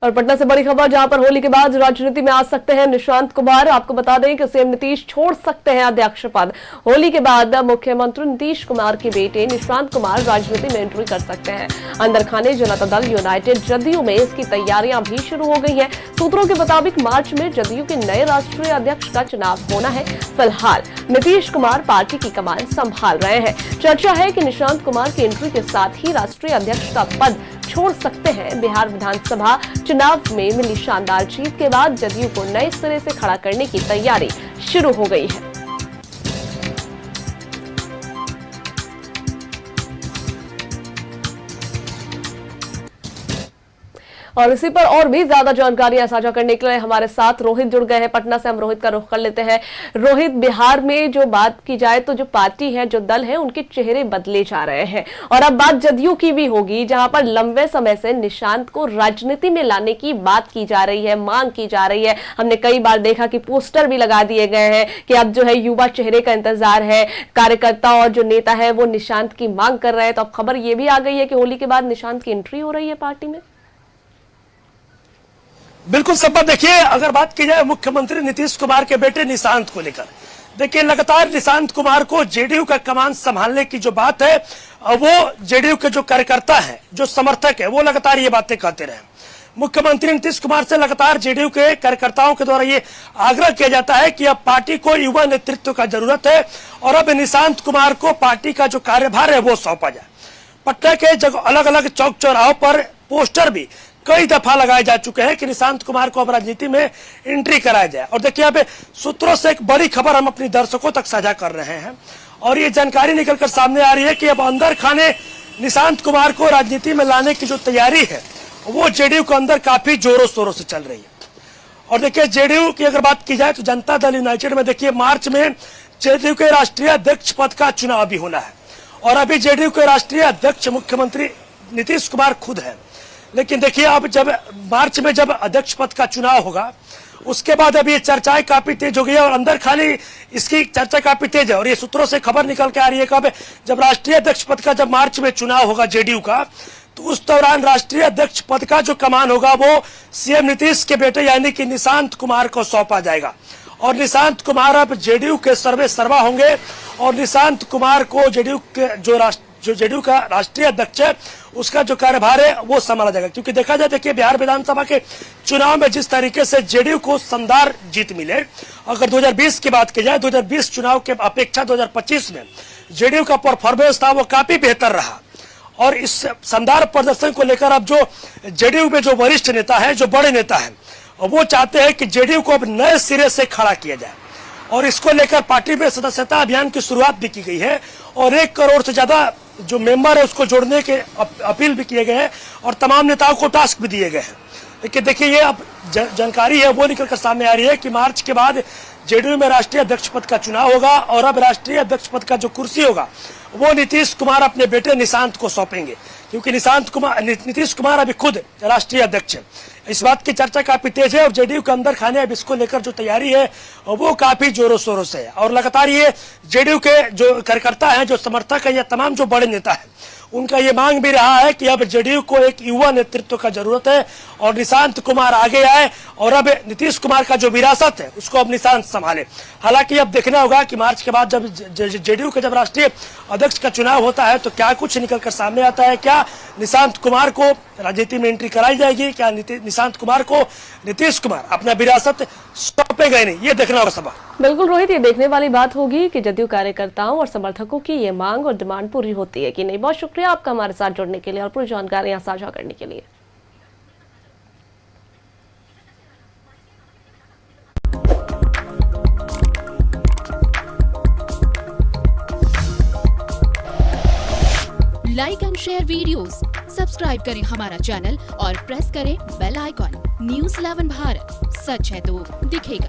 और पटना से बड़ी खबर, जहां पर होली के बाद राजनीति में आ सकते हैं निशांत कुमार। आपको बता दें कि सीएम नीतीश छोड़ सकते हैं अध्यक्ष पद। होली के बाद मुख्यमंत्री नीतीश कुमार के बेटे निशांत कुमार राजनीति में एंट्री कर सकते हैं। अंदर खाने जनता दल यूनाइटेड जदयू में इसकी तैयारियां भी शुरू हो गई हैं। सूत्रों के मुताबिक मार्च में जदयू के नए राष्ट्रीय अध्यक्ष का चुनाव होना है। फिलहाल नीतीश कुमार पार्टी की कमान संभाल रहे हैं। चर्चा है कि निशांत कुमार की एंट्री के साथ ही राष्ट्रीय अध्यक्ष का पद छोड़ सकते हैं। बिहार विधानसभा चुनाव में मिली शानदार जीत के बाद जदयू को नए सिरे से खड़ा करने की तैयारी शुरू हो गई है। और इसी पर और भी ज्यादा जानकारियां साझा करने के लिए हमारे साथ रोहित जुड़ गए हैं। पटना से हम रोहित का रुख कर लेते हैं। रोहित, बिहार में जो बात की जाए तो जो पार्टी है, जो दल है, उनके चेहरे बदले जा रहे हैं और अब बात जदयू की भी होगी, जहां पर लंबे समय से निशांत को राजनीति में लाने की बात की जा रही है, मांग की जा रही है। हमने कई बार देखा कि पोस्टर भी लगा दिए गए हैं कि अब जो है युवा चेहरे का इंतजार है। कार्यकर्ता और जो नेता है वो निशांत की मांग कर रहे हैं। तो अब खबर ये भी आ गई है कि होली के बाद निशांत की एंट्री हो रही है पार्टी में। बिल्कुल सब देखिए, अगर बात की जाए मुख्यमंत्री नीतीश कुमार के बेटे निशांत को लेकर, देखिए लगातार निशांत कुमार को जेडीयू का कमान संभालने की जो बात है, वो जेडीयू के जो कार्यकर्ता हैं, जो समर्थक है, वो लगातार ये बातें कहते रहे। मुख्यमंत्री नीतीश कुमार से लगातार जेडीयू के कार्यकर्ताओं के द्वारा ये आग्रह किया जाता है कि अब पार्टी को युवा नेतृत्व का जरूरत है और अब निशांत कुमार को पार्टी का जो कार्यभार है वो सौंपा जाए। पटना के अलग अलग चौक चौराहों पर पोस्टर भी कई दफा लगाए जा चुके हैं कि निशांत कुमार को अब राजनीति में एंट्री कराया जाए। और देखिए, अब सूत्रों से एक बड़ी खबर हम अपने दर्शकों तक साझा कर रहे हैं और ये जानकारी निकलकर सामने आ रही है कि अब अंदर खाने निशांत कुमार को राजनीति में लाने की जो तैयारी है वो जेडीयू के अंदर काफी जोरों शोरों से चल रही है। और देखिए, जेडीयू की अगर बात की जाए तो जनता दल यूनाइटेड में देखिए मार्च में जेडीयू के राष्ट्रीय अध्यक्ष पद का चुनाव भी होना है और अभी जेडीयू के राष्ट्रीय अध्यक्ष मुख्यमंत्री नीतीश कुमार खुद है। लेकिन देखिए, अब जब मार्च में जब अध्यक्ष पद का चुनाव होगा उसके बाद अब ये चर्चाएं काफी तेज हो गई है और अंदर खाली इसकी चर्चा काफी तेज है। और ये सूत्रों से खबर निकल के आ रही है कि जब राष्ट्रीय अध्यक्ष पद का जब मार्च में चुनाव होगा जेडीयू का, तो उस दौरान राष्ट्रीय अध्यक्ष पद का जो कमान होगा वो सीएम नीतीश के बेटे यानी कि निशांत कुमार को सौंपा जाएगा। और निशांत कुमार अब जेडीयू के सर्वे सर्वा होंगे और निशांत कुमार को जेडीयू के जो जेडीयू का राष्ट्रीय अध्यक्ष है उसका जो कार्यभार है वो संभाला जाएगा। क्योंकि देखा जाए, देखिए बिहार विधानसभा के चुनाव में जिस तरीके से जेडीयू को शानदार जीत मिले, अगर 2020 की बात की जाए, 2020 चुनाव के अपेक्षा 2025 में जेडीयू का परफॉर्मेंस था वो काफी बेहतर रहा। और इस शानदार प्रदर्शन को लेकर अब जो जेडीयू में जो वरिष्ठ नेता है, जो बड़े नेता है, वो चाहते हैं कि जेडीयू को अब नए सिरे से खड़ा किया जाए। और इसको लेकर पार्टी में सदस्यता अभियान की शुरुआत भी की गई है और 1 करोड़ से ज्यादा जो मेंबर है उसको जोड़ने के अपील भी किए गए हैं और तमाम नेताओं को टास्क भी दिए गए हैं। लेकिन देखिए, ये अब जानकारी है वो निकलकर सामने आ रही है कि मार्च के बाद जेडीयू में राष्ट्रीय अध्यक्ष पद का चुनाव होगा और अब राष्ट्रीय अध्यक्ष पद का जो कुर्सी होगा वो नीतीश कुमार अपने बेटे निशांत को सौंपेंगे। क्योंकि नीतीश कुमार अभी खुद राष्ट्रीय अध्यक्ष है। इस बात की चर्चा काफी तेज है और जेडीयू के अंदर खाने अब इसको लेकर जो तैयारी है वो काफी जोरों शोरों से है। और लगातार ये जेडीयू के जो कार्यकर्ता हैं, जो समर्थक है या तमाम जो बड़े नेता है, उनका ये मांग भी रहा है कि अब जेडीयू को एक युवा नेतृत्व का जरूरत है और निशांत कुमार आगे आए और अब नीतीश कुमार का जो विरासत है उसको अब निशांत संभाले। हालांकि अब देखना होगा कि मार्च के बाद जब जेडीयू के जब राष्ट्रीय अध्यक्ष का चुनाव होता है तो क्या कुछ निकलकर सामने आता है। क्या निशांत कुमार को राजनीति में एंट्री कराई जाएगी, क्या निशांत कुमार को नीतीश कुमार अपना विरासत सौंपेगा नहीं, ये देखना होगा सब। बिल्कुल रोहित, ये देखने वाली बात होगी कि जदयू कार्यकर्ताओं और समर्थकों की ये मांग और डिमांड पूरी होती है कि नहीं। बहुत शुक्रिया आपका हमारे साथ जुड़ने के लिए और पूरी जानकारियां साझा करने के लिए। Like and share videos, subscribe करें हमारा चैनल और प्रेस करें बेल आइकॉन। न्यूज़ 11 भारत, सच है तो दिखेगा।